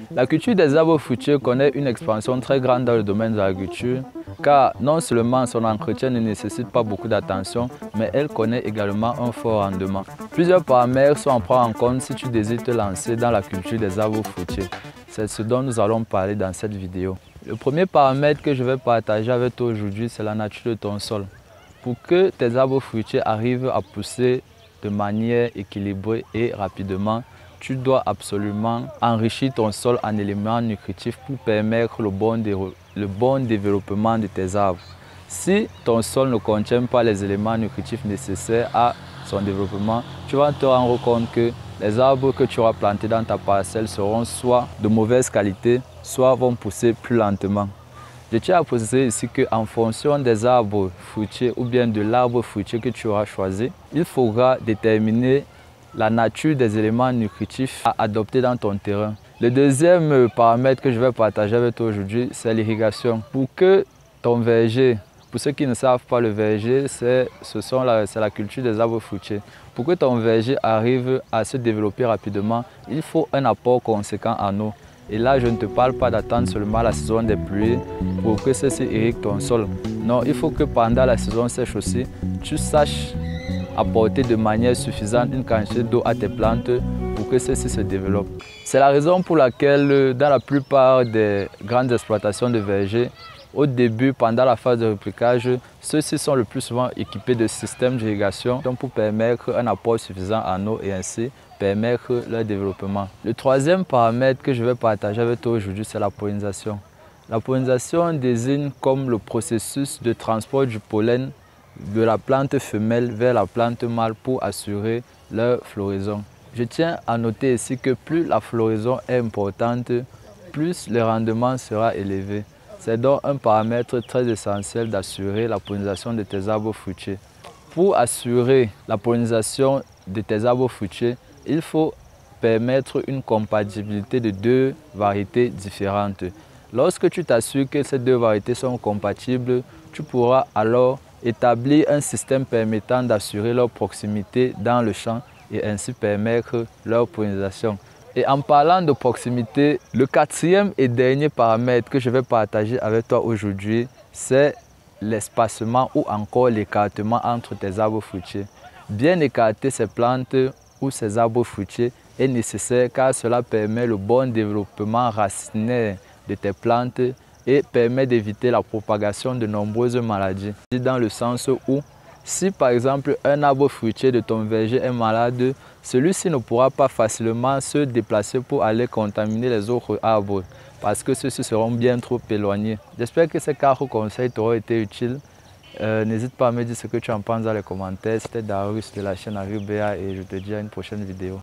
La culture des arbres fruitiers connaît une expansion très grande dans le domaine de l'agriculture, car non seulement son entretien ne nécessite pas beaucoup d'attention, mais elle connaît également un fort rendement. Plusieurs paramètres sont à prendre en compte si tu désires te lancer dans la culture des arbres fruitiers. C'est ce dont nous allons parler dans cette vidéo. Le premier paramètre que je vais partager avec toi aujourd'hui, c'est la nature de ton sol. Pour que tes arbres fruitiers arrivent à pousser de manière équilibrée et rapidement, tu dois absolument enrichir ton sol en éléments nutritifs pour permettre le bon développement de tes arbres. Si ton sol ne contient pas les éléments nutritifs nécessaires à son développement, tu vas te rendre compte que les arbres que tu auras plantés dans ta parcelle seront soit de mauvaise qualité, soit vont pousser plus lentement. Je tiens à préciser ici qu'en fonction des arbres fruitiers ou bien de l'arbre fruitier que tu auras choisi, il faudra déterminer la nature des éléments nutritifs à adopter dans ton terrain. Le deuxième paramètre que je vais partager avec toi aujourd'hui, c'est l'irrigation. Pour que ton verger, pour ceux qui ne savent pas, le verger, c'est la culture des arbres fruitiers. Pour que ton verger arrive à se développer rapidement, il faut un apport conséquent en eau. Et là, je ne te parle pas d'attendre seulement la saison des pluies pour que ceci irrigue ton sol. Non, il faut que pendant la saison sèche aussi, tu saches apporter de manière suffisante une quantité d'eau à tes plantes pour que ceci se développe. C'est la raison pour laquelle dans la plupart des grandes exploitations de vergers, au début, pendant la phase de repliquage, ceux-ci sont le plus souvent équipés de systèmes d'irrigation pour permettre un apport suffisant en eau et ainsi permettre leur développement. Le troisième paramètre que je vais partager avec toi aujourd'hui, c'est la pollinisation. La pollinisation désigne comme le processus de transport du pollen de la plante femelle vers la plante mâle pour assurer leur floraison. Je tiens à noter ici que plus la floraison est importante, plus le rendement sera élevé. C'est donc un paramètre très essentiel d'assurer la pollinisation de tes arbres fruitiers. Pour assurer la pollinisation de tes arbres fruitiers, il faut permettre une compatibilité de deux variétés différentes. Lorsque tu t'assures que ces deux variétés sont compatibles, tu pourras alors établir un système permettant d'assurer leur proximité dans le champ et ainsi permettre leur pollinisation. Et en parlant de proximité, le quatrième et dernier paramètre que je vais partager avec toi aujourd'hui, c'est l'espacement ou encore l'écartement entre tes arbres fruitiers. Bien écarter ces plantes ou ces arbres fruitiers est nécessaire car cela permet le bon développement racinaire de tes plantes et permet d'éviter la propagation de nombreuses maladies. Dans le sens où, si par exemple un arbre fruitier de ton verger est malade, celui-ci ne pourra pas facilement se déplacer pour aller contaminer les autres arbres parce que ceux-ci seront bien trop éloignés. J'espère que ces 4 conseils t'auront été utiles. N'hésite pas à me dire ce que tu en penses dans les commentaires. C'était Darius de la chaîne AgriBA et je te dis à une prochaine vidéo.